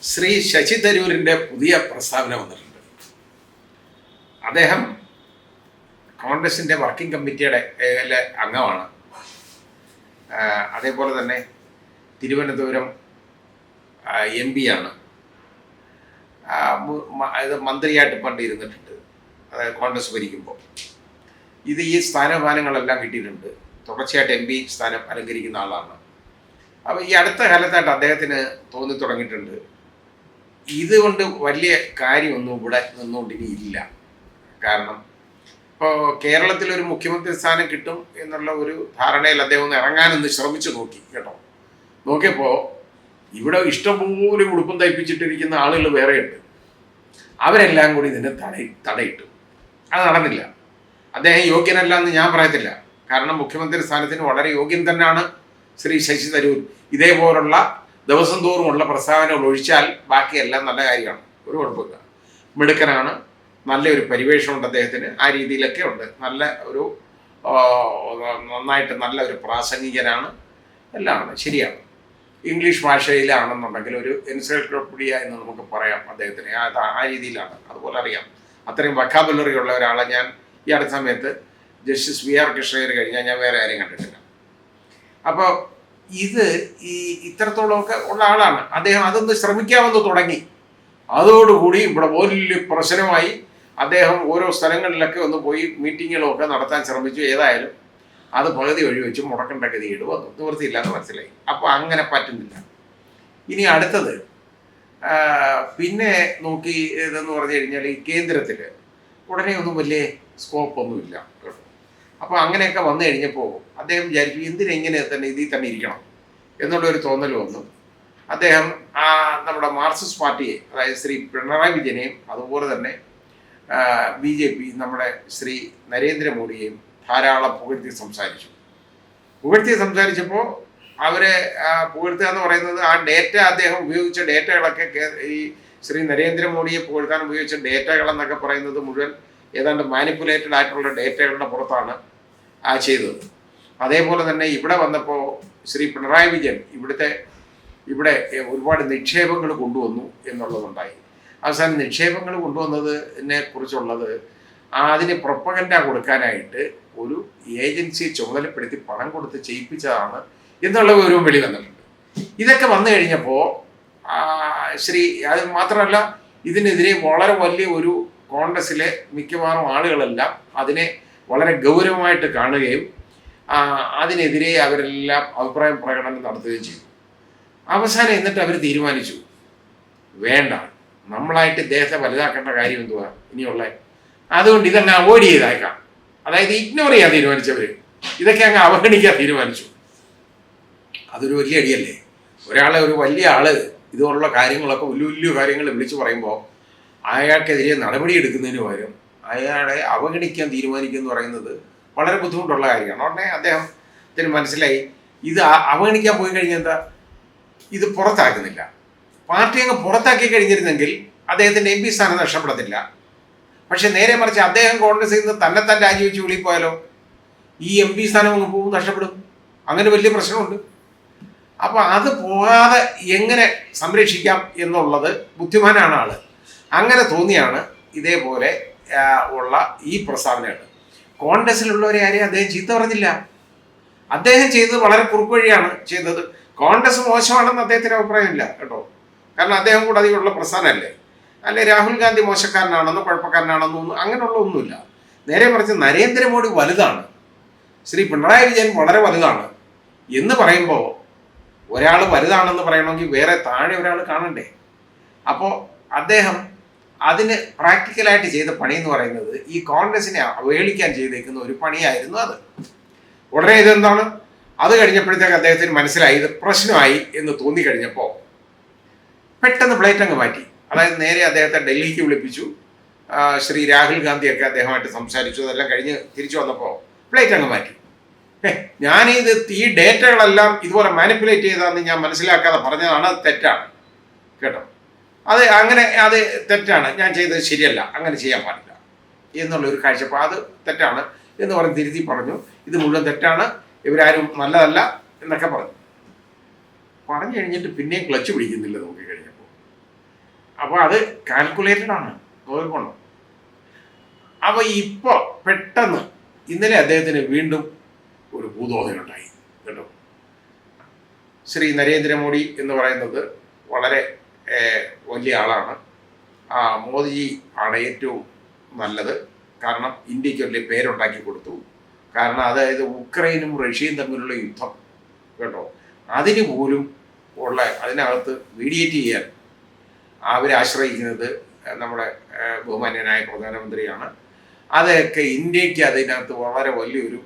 ശ്രീ ശശി തരൂരിൻ്റെ പുതിയ പ്രസ്താവന വന്നിട്ടുണ്ട്. അദ്ദേഹം കോൺഗ്രസിൻ്റെ വർക്കിംഗ് കമ്മിറ്റിയുടെ അംഗമാണ്. അതേപോലെ തന്നെ തിരുവനന്തപുരം MP ആണ്. ഇത് മന്ത്രിയായിട്ട് പണ്ട് ഇരുന്നിട്ടുണ്ട്, അതായത് കോൺഗ്രസ് ഭരിക്കുമ്പോൾ. ഈ സ്ഥാനമാനങ്ങളെല്ലാം കിട്ടിയിട്ടുണ്ട്. തുടർച്ചയായിട്ട് MP സ്ഥാനം അലങ്കരിക്കുന്ന ആളാണ്. അപ്പോൾ ഈ അടുത്ത കാലത്തായിട്ട് അദ്ദേഹത്തിന് തോന്നി തുടങ്ങിയിട്ടുണ്ട്, ഇതുകൊണ്ട് വലിയ കാര്യമൊന്നും ഇവിടെ നിന്നുകൊണ്ടിനി ഇല്ല. കാരണം ഇപ്പോൾ കേരളത്തിലൊരു മുഖ്യമന്ത്രി സ്ഥാനം കിട്ടും എന്നുള്ള ഒരു ധാരണയിൽ അദ്ദേഹം ഒന്ന് ഇറങ്ങാനൊന്ന് ശ്രമിച്ചു നോക്കി കേട്ടോ. നോക്കിയപ്പോൾ ഇവിടെ ഇഷ്ടംപോലെ ഉടുപ്പും തയ്പ്പിച്ചിട്ടിരിക്കുന്ന ആളുകൾ വേറെയുണ്ട്. അവരെല്ലാം കൂടി ഇതിനെ തടയിട്ടു. അത് നടന്നില്ല. അദ്ദേഹം യോഗ്യനല്ല എന്ന് ഞാൻ പറയത്തില്ല. കാരണം മുഖ്യമന്ത്രി സ്ഥാനത്തിന് വളരെ യോഗ്യൻ തന്നെയാണ് ശ്രീ ശശി തരൂർ. ഇതേപോലുള്ള ദിവസം തോറുമുള്ള പ്രസ്താവനകൾ ഒഴിച്ചാൽ ബാക്കിയെല്ലാം നല്ല കാര്യമാണ്, ഒരു കുഴപ്പമില്ല. മിടുക്കനാണ്, നല്ലൊരു പരിവേഷമുണ്ട് അദ്ദേഹത്തിന്, ആ രീതിയിലൊക്കെ ഉണ്ട്. നല്ല ഒരു നന്നായിട്ട് നല്ല ഒരു പ്രാസംഗികനാണ്, എല്ലാമാണ് ശരിയാണ്. ഇംഗ്ലീഷ് ഭാഷയിലാണെന്നുണ്ടെങ്കിൽ ഒരു എൻസൈക്ലോപീഡിയ എന്ന് നമുക്ക് പറയാം അദ്ദേഹത്തിന്. ആ രീതിയിലാണ്, അതുപോലെ അറിയാം. അത്രയും വൊക്കാബുലറി ഉള്ള ഒരാളെ ഞാൻ ഈ അടുത്ത സമയത്ത് ജസ്റ്റിസ് VR കൃഷ്ണയ്യർ കഴിഞ്ഞാൽ ഞാൻ വേറെ ആരെയും കണ്ടിട്ടില്ല. അപ്പോൾ ഇത്രത്തോളമൊക്കെ ഉള്ള ആളാണ് അദ്ദേഹം. അതൊന്ന് ശ്രമിക്കാമെന്ന് തുടങ്ങി. അതോടുകൂടി ഇവിടെ വലിയ പ്രശ്നമായി. അദ്ദേഹം ഓരോ സ്ഥലങ്ങളിലൊക്കെ ഒന്ന് പോയി മീറ്റിങ്ങുകളൊക്കെ നടത്താൻ ശ്രമിച്ചു. ഏതായാലും അത് പകുതി വഴി വെച്ച് മുടക്കേണ്ട ഗതികേട് വന്നു. നിവൃത്തിയില്ലാന്ന് മനസ്സിലായി. അപ്പോൾ അങ്ങനെ പറ്റുന്നില്ല. ഇനി അടുത്തത് പിന്നെ നോക്കി ഇതെന്ന് പറഞ്ഞു കഴിഞ്ഞാൽ ഈ കേന്ദ്രത്തിൽ ഉടനെ ഒന്നും വലിയ സ്കോപ്പൊന്നുമില്ല കേട്ടോ. അപ്പോൾ അങ്ങനെയൊക്കെ വന്നു കഴിഞ്ഞപ്പോൾ അദ്ദേഹം വിചാരിച്ചു, എന്തിനെങ്ങനെ തന്നെ ഇതിൽ തന്നെ ഇരിക്കണം എന്നുള്ളൊരു തോന്നൽ വന്നു. അദ്ദേഹം നമ്മുടെ മാർക്സിസ്റ്റ് പാർട്ടിയെ, അതായത് ശ്രീ പിണറായി വിജയനെയും അതുപോലെ തന്നെ BJP നമ്മുടെ ശ്രീ നരേന്ദ്രമോദിയെയും ധാരാളം പുകഴ്ത്തി സംസാരിച്ചപ്പോൾ അവരെ പുകഴ്ത്തുക എന്ന് പറയുന്നത് ആ ഡേറ്റ, അദ്ദേഹം ഉപയോഗിച്ച ഡേറ്റകളൊക്കെ ഈ ശ്രീ നരേന്ദ്രമോദിയെ പുകഴ്ത്താൻ ഉപയോഗിച്ച ഡേറ്റകളെന്നൊക്കെ പറയുന്നത് മുഴുവൻ ഏതാണ്ട് മാനിപ്പുലേറ്റഡ് ആയിട്ടുള്ള ഡേറ്റകളുടെ പുറത്താണ് ചെയ്തത്. അതേപോലെ തന്നെ ഇവിടെ വന്നപ്പോൾ ശ്രീ പിണറായി വിജയൻ ഇവിടെ ഒരുപാട് നിക്ഷേപങ്ങൾ കൊണ്ടുവന്നു എന്നുള്ളതുണ്ടായി. അവസാനം നിക്ഷേപങ്ങൾ കൊണ്ടുവന്നതിനെ കുറിച്ചുള്ളത് അതിന് പ്രൊപ്പഗൻഡ കൊടുക്കാനായിട്ട് ഒരു ഏജൻസിയെ ചുമതലപ്പെടുത്തി പണം കൊടുത്ത് ചെയ്യിപ്പിച്ചതാണ് എന്നുള്ള ഒരു വെളി വന്നിട്ടുണ്ട്. ഇതൊക്കെ വന്നു കഴിഞ്ഞപ്പോൾ അത് മാത്രമല്ല, ഇതിനെതിരെ വളരെ വലിയ ഒരു കോൺഗ്രസിലെ മിക്കവാറും ആളുകളെല്ലാം അതിനെ വളരെ ഗൗരവമായിട്ട് കാണുകയും അതിനെതിരെ അവരെല്ലാം അഭിപ്രായ പ്രകടനം നടത്തുകയും ചെയ്തു. അവസാനം എന്നിട്ട് അവർ തീരുമാനിച്ചു, വേണ്ട, നമ്മളായിട്ട് ഇദ്ദേഹത്തെ വലുതാക്കേണ്ട കാര്യം എന്തുവാ ഇനിയുള്ള, അതുകൊണ്ട് ഇതങ്ങ് അവോയ്ഡ് ചെയ്തേക്കാം. അതായത് ഇഗ്നോർ ചെയ്യാൻ തീരുമാനിച്ചവർ ഇതൊക്കെ അങ്ങ് അവഗണിക്കാൻ തീരുമാനിച്ചു. അതൊരു വലിയ അടിയല്ലേ? ഒരു വലിയ ആള് ഇതുപോലുള്ള കാര്യങ്ങളൊക്കെ വലിയ കാര്യങ്ങൾ വിളിച്ചു പറയുമ്പോൾ അയാൾക്കെതിരെ നടപടി എടുക്കുന്നതിന് പകരം അയാളെ അവഗണിക്കാൻ തീരുമാനിക്കുക എന്ന് പറയുന്നത് വളരെ ബുദ്ധിമുട്ടുള്ള കാര്യമാണ്. ഉടനെ അദ്ദേഹത്തിന് മനസ്സിലായി, ഇത് അവഗണിക്കാൻ പോയി കഴിഞ്ഞാൽ എന്താ, ഇത് പുറത്താക്കുന്നില്ല. പാർട്ടി അങ്ങ് പുറത്താക്കി കഴിഞ്ഞിരുന്നെങ്കിൽ അദ്ദേഹത്തിൻ്റെ MP സ്ഥാനം നഷ്ടപ്പെടത്തില്ല. പക്ഷെ നേരെ മറിച്ച് അദ്ദേഹം കോൺഗ്രസിൽ നിന്ന് തന്നെ രാജിവെച്ച് വെളിയിൽ പോയാലോ ഈ MP സ്ഥാനം അങ്ങ് പോകും, നഷ്ടപ്പെടും. അങ്ങനെ വലിയ പ്രശ്നമുണ്ട്. അപ്പോൾ അത് പോകാതെ എങ്ങനെ സംരക്ഷിക്കാം എന്നുള്ളത് ബുദ്ധിമാനാണ് ആള്. അങ്ങനെ തോന്നിയാണ് ഇതേപോലെ ഉള്ള ഈ പ്രസ്താവനകൾ. കോൺഗ്രസിലുള്ളവരെ ആരെയും അദ്ദേഹം ചീത്ത പറഞ്ഞില്ല. അദ്ദേഹം ചെയ്തത് വളരെ കുറുക്ക് വഴിയാണ് ചെയ്തത്. കോൺഗ്രസ് മോശമാണെന്ന് അദ്ദേഹത്തിന് അഭിപ്രായമില്ല കേട്ടോ. കാരണം അദ്ദേഹം കൂടെ അതിലുള്ള പ്രസ്ഥാനമല്ലേ. അല്ലെ രാഹുൽ ഗാന്ധി മോശക്കാരനാണെന്നോ കുഴപ്പക്കാരനാണെന്നോ അങ്ങനെയുള്ള ഒന്നുമില്ല. നേരെ മറിച്ച് നരേന്ദ്രമോദി വലുതാണ്, ശ്രീ പിണറായി വിജയൻ വളരെ വലുതാണ് എന്ന് പറയുമ്പോൾ ഒരാൾ വലുതാണെന്ന് പറയണമെങ്കിൽ വേറെ താഴെ ഒരാൾ കാണണ്ടേ. അപ്പോൾ അദ്ദേഹം അതിന് പ്രാക്ടിക്കലായിട്ട് ചെയ്ത പണി എന്ന് പറയുന്നത് ഈ കോൺഗ്രസിനെ അവഹേളിക്കാൻ ചെയ്തേക്കുന്ന ഒരു പണിയായിരുന്നു അത്. ഉടനെ ഇതെന്താണ്, അത് കഴിഞ്ഞപ്പോഴത്തേക്ക് അദ്ദേഹത്തിന് മനസ്സിലായി ഇത് പ്രശ്നമായി എന്ന് തോന്നിക്കഴിഞ്ഞപ്പോൾ പെട്ടെന്ന് പ്ലേറ്റ് അങ്ങ് മാറ്റി. അതായത് നേരെ അദ്ദേഹത്തെ ഡൽഹിക്ക് വിളിപ്പിച്ചു. ശ്രീ രാഹുൽ ഗാന്ധിയൊക്കെ അദ്ദേഹമായിട്ട് സംസാരിച്ചു. അതെല്ലാം കഴിഞ്ഞ് തിരിച്ചു വന്നപ്പോൾ പ്ലേറ്റ് അങ്ങ് മാറ്റി. ഈ ഡേറ്റകളെല്ലാം ഇതുപോലെ മാനിപ്പുലേറ്റ് ചെയ്തതെന്ന് ഞാൻ മനസ്സിലാക്കാതെ പറഞ്ഞതാണ്, അത് തെറ്റാണ് കേട്ടോ. അത് തെറ്റാണ്, ഞാൻ ചെയ്തത് ശരിയല്ല, അങ്ങനെ ചെയ്യാൻ പാടില്ല എന്നുള്ളൊരു കാഴ്ചപ്പാട്, അത് തെറ്റാണ് എന്ന് പറഞ്ഞ് തിരുത്തി പറഞ്ഞു. ഇത് മുഴുവൻ തെറ്റാണ്, ഇവരാരും നല്ലതല്ല എന്നൊക്കെ പറഞ്ഞു കഴിഞ്ഞിട്ട് പിന്നെയും ക്ലച്ച് പിടിക്കുന്നില്ല നോക്കി കഴിഞ്ഞപ്പോൾ. അപ്പോൾ അത് കാൽക്കുലേറ്റഡ് ആണ്, നോക്കിക്കൊണ്ടോ. അപ്പോൾ ഇപ്പോൾ പെട്ടെന്ന് ഇന്നലെ അദ്ദേഹത്തിന് വീണ്ടും ഒരു ഭൂതോദയുണ്ടായി കേട്ടോ. ശ്രീ നരേന്ദ്രമോദി എന്ന് പറയുന്നത് വളരെ വലിയ ആളാണ്. മോദിജി ആണ് ഏറ്റവും നല്ലത്. കാരണം ഇന്ത്യക്ക് വലിയ പേരുണ്ടാക്കി കൊടുത്തു. കാരണം അതായത് ഉക്രൈനും റഷ്യയും തമ്മിലുള്ള യുദ്ധം കേട്ടോ, അതിന് പോലും അതിനകത്ത് മീഡിയേറ്റ് ചെയ്യാൻ അവരെ ആശ്രയിക്കുന്നത് നമ്മുടെ ബഹുമാന്യനായ പ്രധാനമന്ത്രിയാണ്. അതൊക്കെ ഇന്ത്യക്ക് അതിനകത്ത് വളരെ വലിയൊരു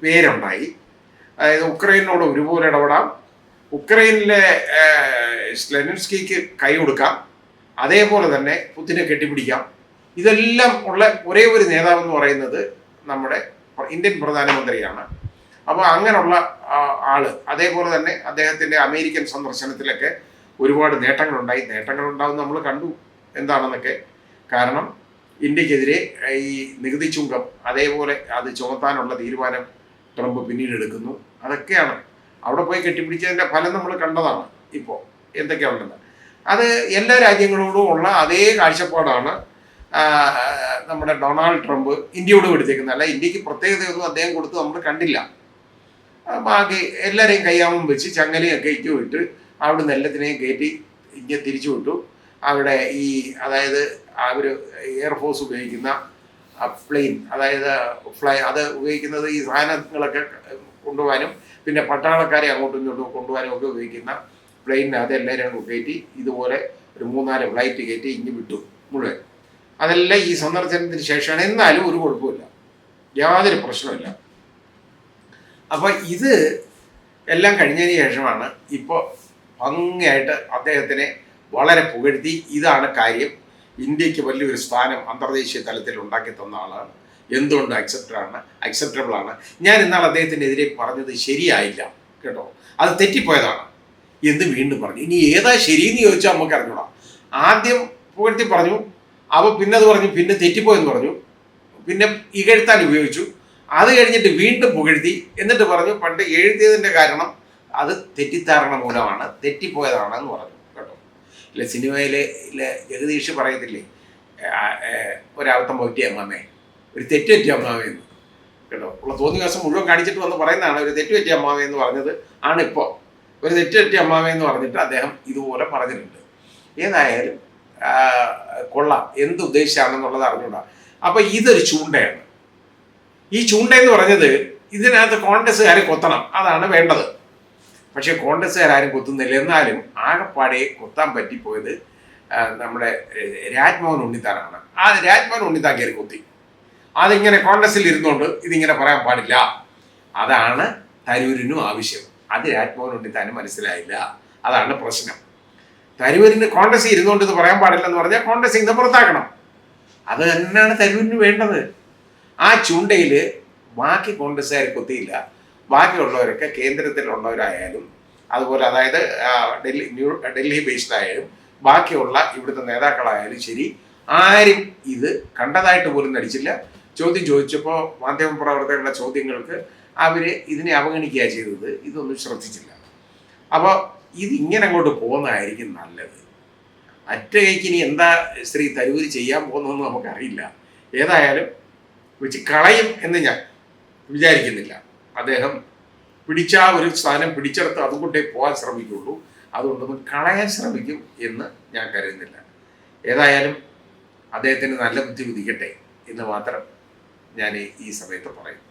പേരുണ്ടായി. അതായത് ഉക്രൈനോട് ഒരുപോലെ ഇടപെടാം, ഉക്രൈനിലെ സ്ലെനിൻസ്കിക്ക് കൈ കൊടുക്കാം, അതേപോലെ തന്നെ പുത്തിനെ കെട്ടിപ്പിടിക്കാം. ഇതെല്ലാം ഉള്ള ഒരേ ഒരു നേതാവെന്ന് പറയുന്നത് നമ്മുടെ ഇന്ത്യൻ പ്രധാനമന്ത്രിയാണ്. അപ്പോൾ അങ്ങനെയുള്ള ആള്, അതേപോലെ തന്നെ അദ്ദേഹത്തിൻ്റെ അമേരിക്കൻ സന്ദർശനത്തിലൊക്കെ ഒരുപാട് നേട്ടങ്ങളുണ്ടാവും നമ്മൾ കണ്ടു എന്താണെന്നൊക്കെ. കാരണം ഇന്ത്യക്കെതിരെ ഈ നികുതി ചുങ്കം അതേപോലെ അത് ചുമത്താനുള്ള തീരുമാനം ട്രംപ് പിന്നീട് എടുക്കുന്നു. അതൊക്കെയാണ് അവിടെ പോയി കെട്ടിപ്പിടിച്ചതിൻ്റെ ഫലം നമ്മൾ കണ്ടതാണ്. ഇപ്പോൾ എന്തൊക്കെയാണുള്ളത് അത് എല്ലാ രാജ്യങ്ങളോടും ഉള്ള അതേ കാഴ്ചപ്പാടാണ് നമ്മുടെ ഡൊണാൾഡ് ട്രംപ് ഇന്ത്യയോട് എടുത്തേക്കുന്നത്. അല്ല, ഇന്ത്യക്ക് പ്രത്യേകതയൊന്നും അദ്ദേഹം കൊടുത്ത് നമ്മൾ കണ്ടില്ല. ബാക്കി എല്ലാവരെയും കയ്യാമം വെച്ച് ചങ്ങലയൊക്കെ ഇട്ട് അവിടുന്ന് എല്ലാത്തിനെയും കയറ്റി ഇങ്ങനെ തിരിച്ചു വിട്ടു. അവിടെ അതായത് അവർ എയർഫോഴ്സ് ഉപയോഗിക്കുന്ന പ്ലെയിൻ, അതായത് അത് ഉപയോഗിക്കുന്നത് ഈ സാധനങ്ങളൊക്കെ കൊണ്ടുപോകാനും പിന്നെ പട്ടാളക്കാരെ അങ്ങോട്ടും ഇങ്ങോട്ടും കൊണ്ടുപോകാനും ഒക്കെ ഉപയോഗിക്കുന്ന പ്ലെയിനകത്ത് എല്ലാവരും കയറ്റി ഇതുപോലെ ഒരു 3-4 ഫ്ലൈറ്റ് കയറ്റി ഇങ്ങ് വിട്ടു മുഴുവൻ. അതെല്ലാം ഈ സന്ദർശനത്തിന് ശേഷമാണ്. എന്നാലും ഒരു കുഴപ്പമില്ല, യാതൊരു പ്രശ്നമില്ല. അപ്പോൾ ഇത് എല്ലാം കഴിഞ്ഞതിന് ശേഷമാണ് ഇപ്പോൾ ഭംഗിയായിട്ട് അദ്ദേഹത്തിനെ വളരെ പുകഴ്ത്തി. ഇതാണ് കാര്യം, ഇന്ത്യക്ക് വലിയൊരു സ്ഥാനം അന്തർദേശീയ തലത്തിൽ ഉണ്ടാക്കി തന്ന ആളാണ്, എന്തുകൊണ്ട് അക്സെപ്റ്റബിൾ ആണ്. ഞാൻ ഇന്നാൾ അദ്ദേഹത്തിനെതിരെ പറഞ്ഞത് ശരിയായില്ല കേട്ടോ, അത് തെറ്റിപ്പോയതാണ് എന്ന് വീണ്ടും പറഞ്ഞു. ഇനി ഏതാ ശരിയെന്ന് ചോദിച്ചാൽ നമുക്ക് അറിഞ്ഞൂടാ. ആദ്യം പുകഴ്ത്തി പറഞ്ഞു, അപ്പോൾ പിന്നെ അത് പറഞ്ഞു, പിന്നെ തെറ്റിപ്പോയെന്ന് പറഞ്ഞു, പിന്നെ ഇകഴ്ത്താൻ ഉപയോഗിച്ചു. അത് കഴിഞ്ഞിട്ട് വീണ്ടും പുകഴ്ത്തി, എന്നിട്ട് പറഞ്ഞു പണ്ട് എഴുതിയതിൻ്റെ കാരണം അത് തെറ്റിദ്ധാരണ മൂലമാണ്, തെറ്റിപ്പോയതാണെന്ന് പറഞ്ഞു കേട്ടോ. ഇല്ല, സിനിമയിലെ ജഗദീഷ് പറയത്തില്ലേ, ഒരബദ്ധം പറ്റിയ അമ്മാമേ, ഒരു തെറ്റ് പറ്റിയ അമ്മാമയെന്ന് കേട്ടോ. ഉള്ള തോന്നിയ ദിവസം മുഴുവൻ കാണിച്ചിട്ട് വന്ന് പറയുന്നതാണ് ഒരു തെറ്റ് പറ്റിയ അമ്മാമയെന്ന് പറഞ്ഞത് ആണ്. ഇപ്പോൾ ഒരു തെറ്റ് പറ്റിയ അമ്മാമയെന്ന് പറഞ്ഞിട്ട് അദ്ദേഹം ഇതുപോലെ പറഞ്ഞിട്ടുണ്ട്. ഏതായാലും കൊള്ളാം, എന്ത് ഉദ്ദേശിച്ചാണെന്നുള്ളത് അറിഞ്ഞൂടാ. അപ്പം ഇതൊരു ചൂണ്ടയാണ്. ഈ ചൂണ്ടയെന്ന് പറഞ്ഞത് ഇതിനകത്ത് കോൺഗ്രസ്സുകാരെ കൊത്തണം, അതാണ് വേണ്ടത്. പക്ഷേ കോൺഗ്രസ്സുകാരും കൊത്തുന്നില്ല. എന്നാലും ആകെപ്പാടെ കൊത്താൻ പറ്റിപ്പോയത് നമ്മുടെ രാജ്മോഹൻ ഉണ്ണിത്താനാണ്. ആ രാജ്മോഹൻ ഉണ്ണിത്താൻ കയറി കൊത്തി. അതിങ്ങനെ കോൺഗ്രസ്സിൽ ഇരുന്നുകൊണ്ട് ഇതിങ്ങനെ പറയാൻ പാടില്ല, അതാണ് തരൂരിനും ആവശ്യം. അത് രാജ്മോഹൻ ഉണ്ണിത്താനും മനസ്സിലായില്ല, അതാണ് പ്രശ്നം. തരൂരിന് കോൺഗ്രസ് ഇരുന്നുകൊണ്ട് ഇത് പറയാൻ പാടില്ലെന്ന് പറഞ്ഞാൽ കോൺഗ്രസ് ഇന്ന് പുറത്താക്കണം. അത് തന്നെയാണ് തരൂരിന് വേണ്ടത്. ആ ചൂണ്ടയിൽ ബാക്കി കോൺഗ്രസ്സുകാർ കൊത്തിയില്ല. ബാക്കിയുള്ളവരൊക്കെ കേന്ദ്രത്തിലുള്ളവരായാലും അതുപോലെ, അതായത് ഡൽഹി ബേസ്ഡ് ആയാലും ബാക്കിയുള്ള ഇവിടുത്തെ നേതാക്കളായാലും ശരി, ആരും ഇത് കണ്ടതായിട്ട് പോലും നടിച്ചില്ല. ചോദ്യം ചോദിച്ചപ്പോൾ മാധ്യമപ്രവർത്തകരുടെ ചോദ്യങ്ങൾക്ക് അവർ ഇതിനെ അവഗണിക്കുകയാണ് ചെയ്തത്, ഇതൊന്നും ശ്രദ്ധിച്ചില്ല. അപ്പോൾ ഇതിങ്ങനെ അങ്ങോട്ട് പോകുന്നതായിരിക്കും നല്ലത്. അറ്റ കൈക്ക് ഇനി എന്താ ശ്രീ തരൂര് ചെയ്യാൻ പോകുന്നതെന്ന് നമുക്കറിയില്ല. ഏതായാലും വെച്ച് കളയും എന്ന് ഞാൻ വിചാരിക്കുന്നില്ല. അദ്ദേഹം പിടിച്ച ഒരു സ്ഥാനം പിടിച്ചെടുത്ത് അതുകൊണ്ടേ പോകാൻ ശ്രമിക്കുള്ളൂ, അതുകൊണ്ടൊന്നും കളയാൻ ശ്രമിക്കും എന്ന് ഞാൻ കരുതുന്നില്ല. ഏതായാലും അദ്ദേഹത്തിന് നല്ല ബുദ്ധി ഉദിക്കട്ടെ എന്ന് മാത്രം ഞാൻ ഈ സമയത്ത് പറയും.